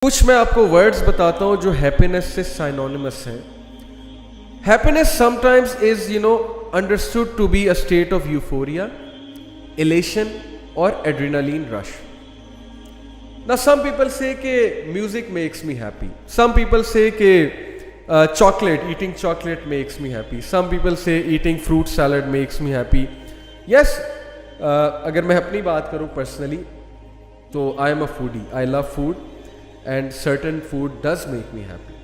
کچھ میں آپ کو ورڈز بتاتا ہوں جو ہیپینس سے سائنونیمس ہیں. Happiness some times is understood to be a state of euphoria, elation or adrenaline rush. Now some people say کہ music makes me happy. Some people say کہ eating chocolate makes me happy. Some people say eating fruit salad makes me happy. Yes, اگر میں اپنی بات کروں personally تو I am a foodie. I love food and certain food does make me happy.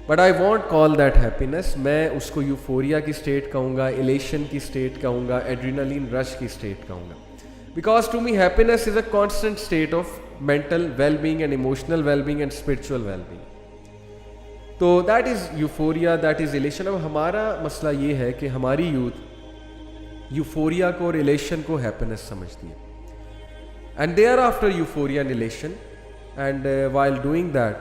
But I won't call that happiness. میں اس کو euphoria کی state کہوں گا, elation کی state کہوں گا, adrenaline rush کی state کہوں گا. Because to me happiness is a constant state of mental well-being and emotional well-being and spiritual well-being. تو that is euphoria, that is elation. اب ہمارا مسئلہ یہ ہے کہ ہماری یوتھ یوفوریا کو اور elation کو happiness سمجھتی ہے. And they are after euphoria and elation. And while doing that,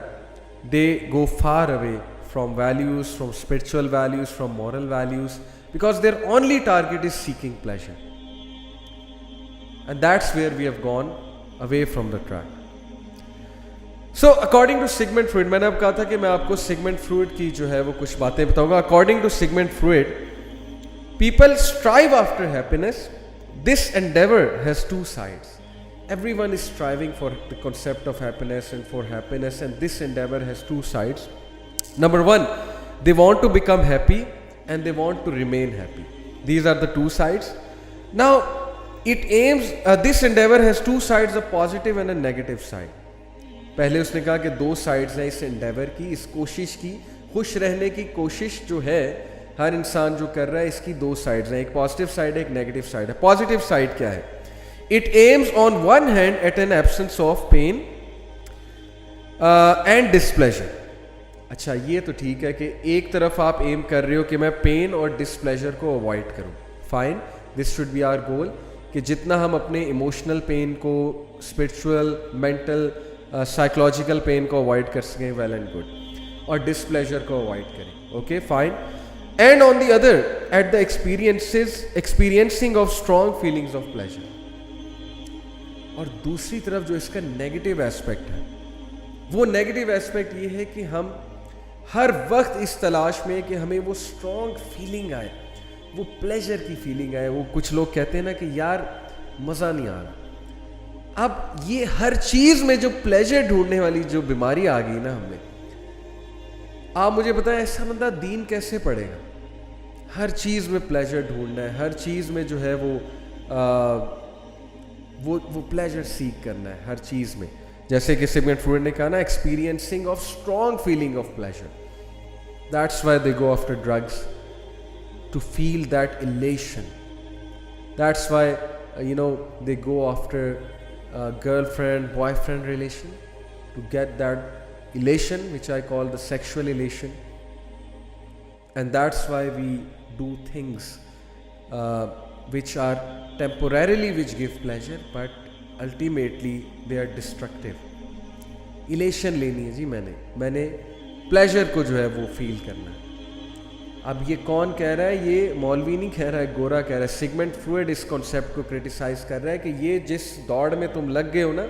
they go far away from values, from spiritual values, from moral values, because their only target is seeking pleasure. And that's where we have gone away from the track. So according to Sigmund Freud, میں نے اب کہا تھا کہ میں آپ کو Sigmund Freud کی جو ہے وہ کچھ باتیں بتاؤں گا. According to Sigmund Freud, people strive after happiness. This endeavor has two sides. Everyone is striving for the concept of happiness and for happiness, and this endeavor has two sides. Number one, they want to become happy and they want to remain happy. These are the two sides. Now, it aims, this endeavor has two sides, a positive and a negative side. پہلے اس نے کہا کہ دو sides ہیں اس endeavour کی, اس کوشش کی, خوش رہنے کی کوشش جو ہے ہر انسان جو کر رہا ہے, اس کی دو سائڈز ہیں, ایک پازیٹیو سائڈ ہے, ایک نیگیٹو سائڈ ہے. پازیٹیو سائڈ کیا ہے؟ It aims on one hand at an absence of pain and displeasure. اچھا یہ تو ٹھیک ہے کہ ایک طرف آپ ایم کر رہے ہو کہ میں پین اور ڈسپلیجر کو اوائڈ کروں. Fine, this should be our goal کہ جتنا ہم اپنے ایموشنل پین کو, اسپرچول, مینٹل, سائیکولوجیکل پین کو اوائڈ کر سکیں, ویل اینڈ گڈ, اور ڈسپلیجر کو اوائڈ کریں. Okay fine. And on the other it the experiencing of strong feelings of pleasure. اور دوسری طرف جو اس کا نیگیٹو ایسپیکٹ ہے, وہ نیگیٹو ایسپیکٹ یہ ہے کہ ہم ہر وقت اس تلاش میں کہ ہمیں وہ اسٹرانگ فیلنگ آئے, وہ پلیجر کی فیلنگ آئے. وہ کچھ لوگ کہتے ہیں نا کہ یار مزہ نہیں آ رہا. اب یہ ہر چیز میں جو پلیجر ڈھونڈنے والی جو بیماری آ گئی نا ہمیں, آپ مجھے بتائیں ایسا بندہ دین کیسے پڑھے گا؟ ہر چیز میں پلیجر ڈھونڈنا ہے, ہر چیز میں جو ہے وہ پلیجر سیک کرنا ہے ہر چیز میں. جیسے کہ سیگمنٹ فروئڈ نے کہا نا, experiencing of strong feeling of pleasure. That's why they go after drugs to feel that elation. That's why they go after girl friend boy friend relation to get that elation, which I call the sexual elation. And that's why we do things which are temporarily which give pleasure, but ultimately they are destructive. elation لینی ہے جی, میں نے pleasure کو جو ہے وہ فیل کرنا ہے. اب یہ کون کہہ رہا ہے؟ یہ مولوی نہیں کہہ رہا ہے, گورا کہہ رہا ہے. سیگمنٹ فروئڈ اس کانسیپٹ کو کرٹیسائز کر رہا ہے کہ یہ جس دوڑ میں تم لگ گئے ہو نا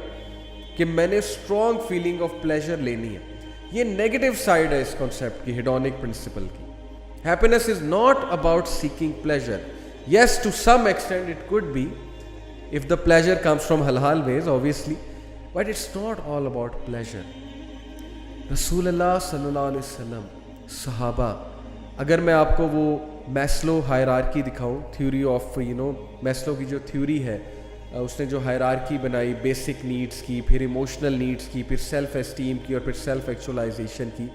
کہ میں نے اسٹرانگ فیلنگ آف پلیجر لینی ہے, یہ نیگیٹو سائڈ ہے اس کانسیپٹ کی, ہیڈونک پرنسپل کی. Happiness is not about seeking pleasure. Yes, to some extent it could be if the pleasure comes from halal ways obviously, but it's not all about pleasure. رسول اللہ صلی اللہ علیہ وسلم, صحابہ, اگر میں آپ کو وہ میسلو ہائرارکی دکھاؤں, تھیوری آف میسلو کی جو تھیوری ہے, اس نے جو ہائرارکی بنائی بیسک نیڈس کی, پھر ایموشنل نیڈس کی, پھر سیلف اسٹیم کی, اور پھر سیلف ایکچولائزیشن کی,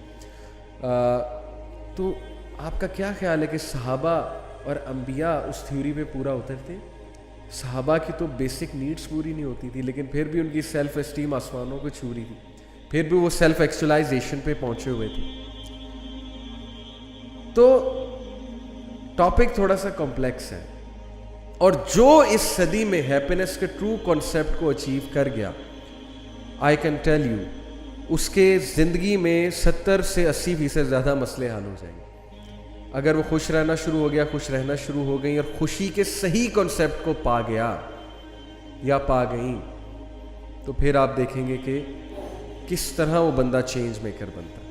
تو آپ کا کیا خیال ہے کہ صحابہ اور انبیاء اس تھیوری پہ پورا اترتے؟ صحابہ کی تو بیسک نیڈس پوری نہیں ہوتی تھی, لیکن پھر بھی ان کی سیلف اسٹیم آسمانوں کو چھو رہی تھی, پھر بھی وہ سیلف ایکچولائزیشن پہ پہنچے ہوئے تھے. تو ٹاپک تھوڑا سا کمپلیکس ہے, اور جو اس صدی میں ہیپینس کے ٹرو کانسیپٹ کو اچیو کر گیا, آئی کین ٹیل یو, اس کے زندگی میں 70 سے 80% زیادہ مسئلے حل ہو جائیں گے. اگر وہ خوش رہنا شروع ہو گیا, خوش رہنا شروع ہو گئی, اور خوشی کے صحیح کانسیپٹ کو پا گیا یا پا گئیں, تو پھر آپ دیکھیں گے کہ کس طرح وہ بندہ چینج میکر بنتا ہے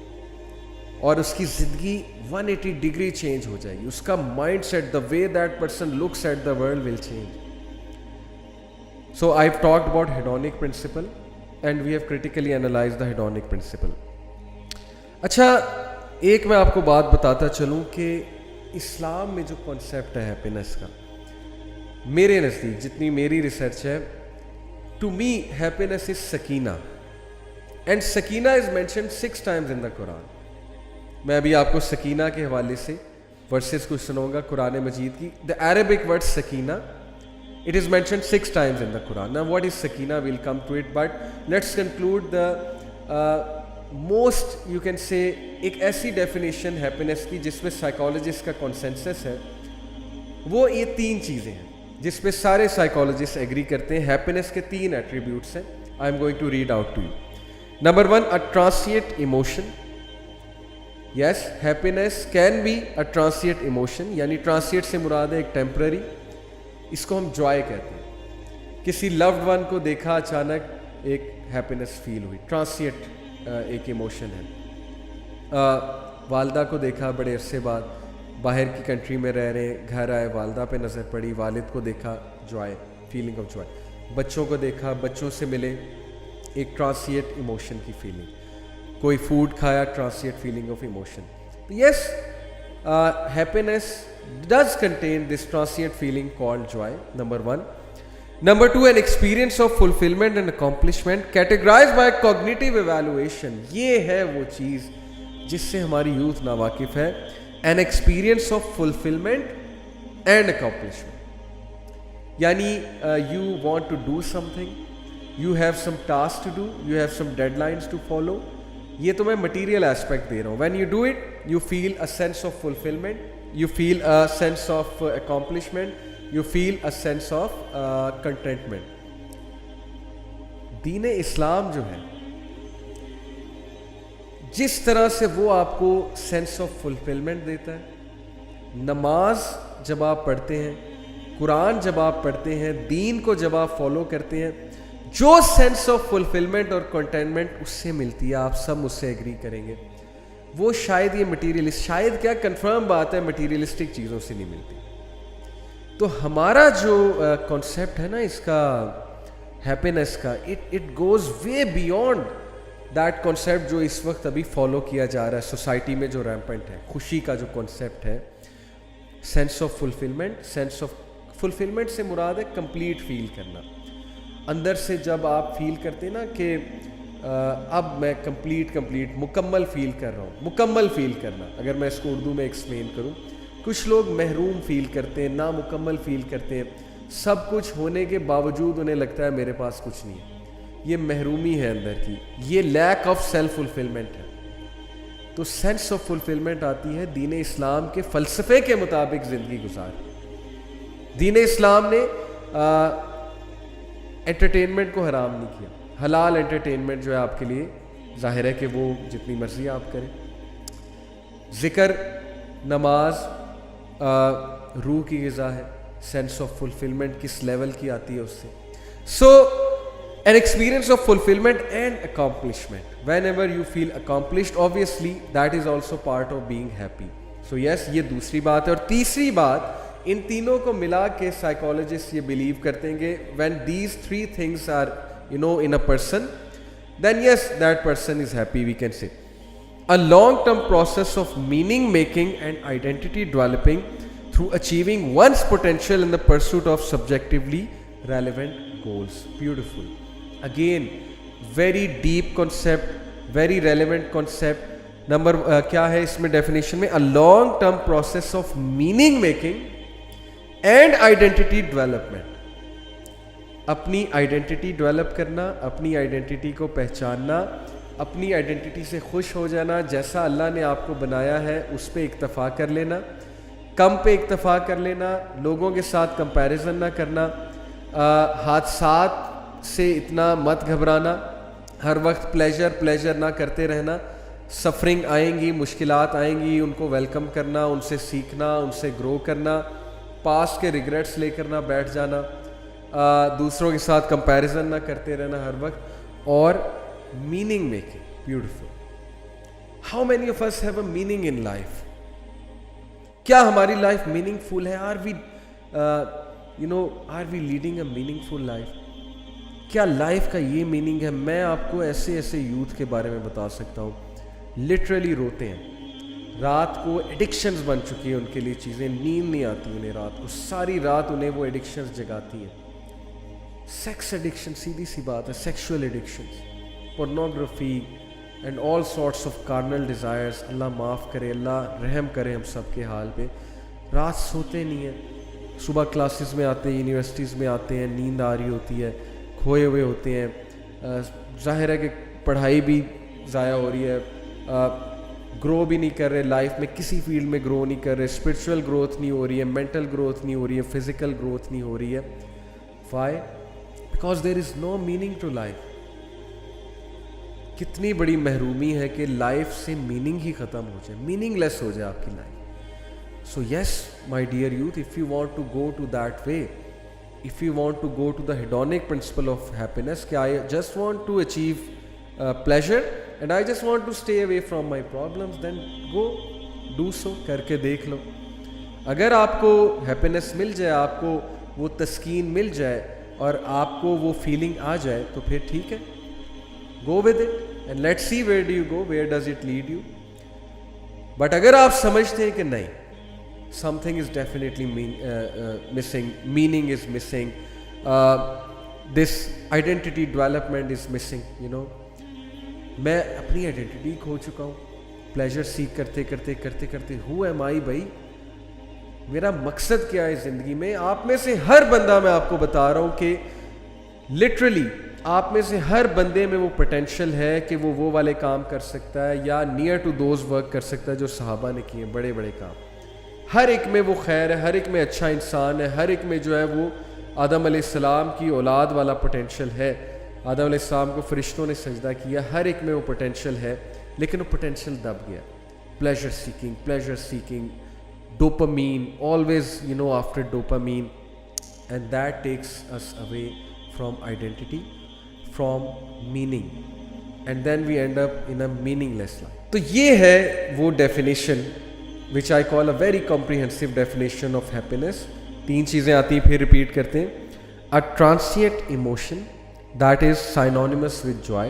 اور اس کی زندگی 180 ڈگری چینج ہو جائے گی. اس کا mind set, the way that person looks at the world will change. So I've talked about hedonic principle and we have critically analyzed the hedonic principle. اچھا, ایک میں آپ کو بات بتاتا چلوں کہ اسلام میں جو کانسیپٹ ہے ہیپینس کا, میرے نزدیک جتنی میری ریسرچ ہے, ٹو می ہیپینس از سکینہ, اینڈ سکینہ is mentioned 6 times in the Quran. میں ابھی آپ کو سکینہ کے حوالے سے ورسز کچھ سناؤں گا قرآن مجید کی. The Arabic word Sakina, it is mentioned 6 times in the Quran. Now what is sakina, we'll come to it, but let's conclude the most, you can say, ایک ایسی definition happiness کی جس میں psychologist کا consensus ہے, وہ یہ 3 چیزیں ہیں جس پہ سارے psychologists agree کرتے ہیں. happiness کے 3 attributes ہیں. I am going to read out to you. Number 1, a transient emotion. Yes, happiness can be a transient emotion, یعنی transient سے مراد ہے ایک temporary, اس کو ہم جوائے کہتے ہیں. کسی لوڈ ون کو دیکھا اچانک ایک ہیپینس فیل ہوئی, ٹرانسینٹ ایک ایموشن ہے. والدہ کو دیکھا بڑے عرصے بعد, باہر کی کنٹری میں رہ رہے ہیں, گھر آئے, والدہ پہ نظر پڑی, والد کو دیکھا, جوائے, فیلنگ آف جوائے. بچوں کو دیکھا, بچوں سے ملے, ایک ٹرانسینٹ ایموشن کی فیلنگ. کوئی فوڈ کھایا, transient feeling of emotion. Yes, happiness does contain this transient feeling called joy. Number 1. Number 2, an experience of fulfillment and accomplishment categorized by cognitive evaluation. یہ ہے وہ چیز جس سے ہماری یوتھ ناواقف ہے. An experience of fulfillment and accomplishment. یعنی you want to do something, you have some tasks to do, you have some deadlines to follow. یہ تو میں مٹیریل ایسپیکٹ دے رہا ہوں. When you do it, you feel a sense of fulfillment, you feel a sense of accomplishment, you feel a sense of contentment. دین اسلام جو ہے, جس طرح سے وہ آپ کو سینس آف فلفلمنٹ دیتا ہے, نماز جب آپ پڑھتے ہیں, قرآن جب آپ پڑھتے ہیں, دین کو جب آپ فالو کرتے ہیں, جو سینس آف فلفلمنٹ اور کنٹینٹمنٹ اس سے ملتی ہے, آپ سب مجھ سے ایگری کریں گے, وہ شاید یہ مٹیریلسٹ, شاید کیا کنفرم بات ہے, مٹیریلسٹک چیزوں سے نہیں ملتی. تو ہمارا جو کانسیپٹ ہے نا اس کا ہیپینس کا, it goes way beyond that concept جو اس وقت ابھی فالو کیا جا رہا ہے سوسائٹی میں, جو ریمپنٹ ہے. خوشی کا جو کانسیپٹ ہے, sense of fulfilment. Sense of fulfilment سے مراد ہے کمپلیٹ فیل کرنا. اندر سے جب آپ فیل کرتے ہیں نا کہ اب میں کمپلیٹ مکمل فیل کر رہا ہوں. مکمل فیل کرنا, اگر میں اس کو اردو میں ایکسپلین کروں, کچھ لوگ محروم فیل کرتے ہیں, نامکمل فیل کرتے ہیں, سب کچھ ہونے کے باوجود انہیں لگتا ہے میرے پاس کچھ نہیں ہے. یہ محرومی ہے اندر کی, یہ لیک آف سیلف فلفلمنٹ ہے. تو سینس آف فلفلمنٹ آتی ہے دین اسلام کے فلسفے کے مطابق زندگی گزار. دین اسلام نے انٹرٹینمنٹ کو حرام نہیں کیا. حلال انٹرٹینمنٹ جو ہے آپ کے لیے ظاہر ہے کہ وہ جتنی مرضی آپ کریں. ذکر, نماز روح کی غذا ہے. سینس آف فلفلمنٹ کس لیول کی آتی ہے اس سے. سو an experience of fulfillment and accomplishment. Whenever you feel accomplished, obviously that is also part of being happy. So yes, یہ دوسری بات ہے. اور تیسری بات, ان تینوں کو ملا کے psychologists یہ believe کرتے ہیں کہ when these 3 things are in a person, then yes, that person is happy, we can say. A long-term process of meaning making and identity developing through achieving one's potential in the pursuit of subjectively relevant goals. Beautiful. Again, very deep concept, very relevant concept. Number کیا ہے اس میں definition میں, a long-term process of meaning making and identity development. اپنی identity develop کرنا, اپنی identity کو پہچاننا, اپنی identity سے خوش ہو جانا, جیسا اللہ نے آپ کو بنایا ہے اس پہ اکتفا کر لینا, کم پہ اکتفا کر لینا, لوگوں کے ساتھ کمپیریزن نہ کرنا, حادثات سے اتنا مت گھبرانا, ہر وقت پلیجر نہ کرتے رہنا. سفرنگ آئیں گی, مشکلات آئیں گی, ان کو ویلکم کرنا, ان سے سیکھنا, ان سے گرو کرنا, پاسٹ کے ریگریٹس لے کر نہ بیٹھ جانا, دوسروں کے ساتھ کمپیریزن نہ کرتے رہنا ہر وقت, اور meaning making. Beautiful. How many of us have a meaning in life? کیا ہماری لائف میننگ فل ہے؟ Are we leading a meaningful life? کیا لائف کا یہ میننگ ہے؟ میں آپ کو ایسے ایسے یوتھ کے بارے میں بتا سکتا ہوں، لٹرلی روتے ہیں، رات کو ایڈکشنز بن چکی ہیں ان کے لیے چیزیں، نیند نہیں آتی انہیں رات کو، ساری رات انہیں وہ ایڈکشنز جگاتی ہیں. سیکس ایڈکشن، سیدھی سی بات ہے، sexual addictions, pornography and all sorts of carnal desires. Allah معاف کرے، اللہ رحم کرے ہم سب کے حال پہ. رات سوتے نہیں ہیں، صبح کلاسز میں آتے ہیں، یونیورسٹیز میں آتے ہیں، نیند آ رہی ہوتی ہے، کھوئے ہوئے ہوتے ہیں. ظاہر ہے کہ پڑھائی بھی ضائع ہو رہی ہے، گرو بھی نہیں کر رہے لائف میں، کسی فیلڈ میں گرو نہیں کر رہے، اسپرچول گروتھ نہیں ہو رہی ہے، مینٹل گروتھ نہیں ہو رہی ہے، فزیکل گروتھ نہیں ہو رہی ہے. Why? Because there is no meaning to life. کتنی بڑی محرومی ہے کہ لائف سے میننگ ہی ختم ہو جائے، میننگ لیس ہو جائے آپ کی life. So yes my dear youth, if you want to go to that way, if you want to go to the hedonic principle of happiness, کہ I just want to achieve pleasure and I just want to stay away from my problems, then go do so. کر کے دیکھ لو. اگر آپ کو happiness مل جائے، آپ کو وہ تسکین مل جائے اور آپ کو وہ فیلنگ آ جائے تو پھر ٹھیک ہے، go with it and let's see where do you go, where does it lead you. But اگر آپ سمجھتے ہیں کہ نہیں، something is definitely missing, meaning is missing, this identity development is missing, میں اپنی آئیڈینٹی کھو چکا ہوں، پلیجر سیکھ کرتے کرتے who am I بھائی، میرا مقصد کیا ہے زندگی میں. آپ میں سے ہر بندہ، میں آپ کو بتا رہا ہوں کہ لٹرلی آپ میں سے ہر بندے میں وہ پوٹینشیل ہے کہ وہ والے کام کر سکتا ہے یا نیئر ٹو دوز ورک کر سکتا ہے جو صحابہ نے کیے، بڑے بڑے کام. ہر ایک میں وہ خیر ہے، ہر ایک میں اچھا انسان ہے، ہر ایک میں جو ہے وہ آدم علیہ السلام کی اولاد والا پوٹینشیل ہے. آدم علیہ السلام کو فرشتوں نے سجدہ کیا، ہر ایک میں وہ پوٹینشیل ہے، لیکن وہ پوٹینشیل دب گیا. Pleasure seeking, dopamine, always after dopamine, and that takes us away from identity, from meaning, and then we end up in a meaningless life. تو یہ ہے وہ definition which I call a very comprehensive definition of happiness. 3 چیزیں آتی ہیں، پھر repeat کرتے ہیں. A transient emotion that is synonymous with joy.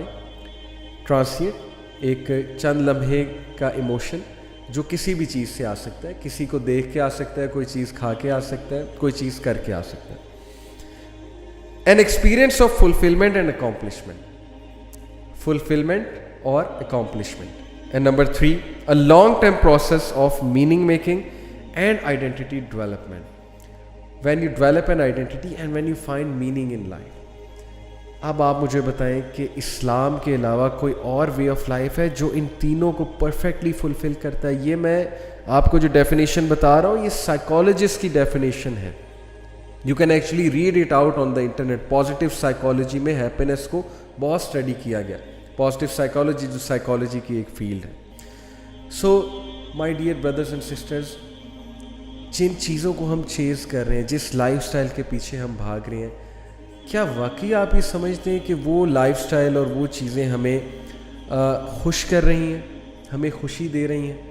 Transient ایک چند لمحے کا ایموشن جو کسی بھی چیز سے آ سکتا ہے، کسی کو دیکھ کے آ سکتا ہے، کوئی چیز کھا کے آ سکتا ہے، کوئی چیز کر کے آ سکتا ہے. An experience of fulfillment and accomplishment. Fulfillment اور accomplishment. And number 3, a long-term process of meaning making and identity development. When you develop an identity and when you find meaning in life. اب آپ مجھے بتائیں کہ اسلام کے علاوہ کوئی اور وے آف لائف ہے جو ان تینوں کو پرفیکٹلی فلفل کرتا ہے؟ یہ میں آپ کو جو ڈیفینیشن بتا رہا ہوں یہ سائیکالوجسٹ کی ڈیفینیشن ہے. You can actually read it out on the internet. Positive psychology میں ہیپینس کو بہت اسٹڈی کیا گیا. پازیٹیو سائیکالوجی جو سائیکالوجی کی ایک فیلڈ ہے. So my dear brothers and sisters, جن چیزوں کو ہم چیز کر رہے ہیں، جس لائف سٹائل کے پیچھے ہم بھاگ رہے ہیں، کیا واقعی آپ یہ سمجھتے ہیں کہ وہ لائف سٹائل اور وہ چیزیں ہمیں خوش کر رہی ہیں، ہمیں خوشی دے رہی ہیں؟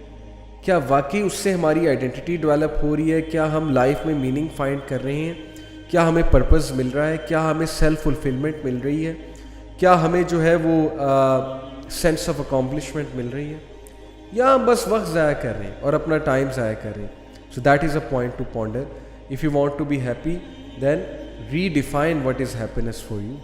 کیا واقعی اس سے ہماری آئیڈینٹی ڈیولپ ہو رہی ہے؟ کیا ہم لائف میں میننگ فائنڈ کر رہے ہیں؟ کیا ہمیں پرپز مل رہا ہے؟ کیا ہمیں سیلف فلفلمنٹ مل رہی ہے؟ کیا ہمیں جو ہے وہ سینس آف اکامپلشمنٹ مل رہی ہے؟ یا ہم بس وقت ضائع کر رہے ہیں اور اپنا ٹائم ضائع کر رہے ہیں؟ So that is a point to ponder. If you want to be happy then redefine what is happiness for you.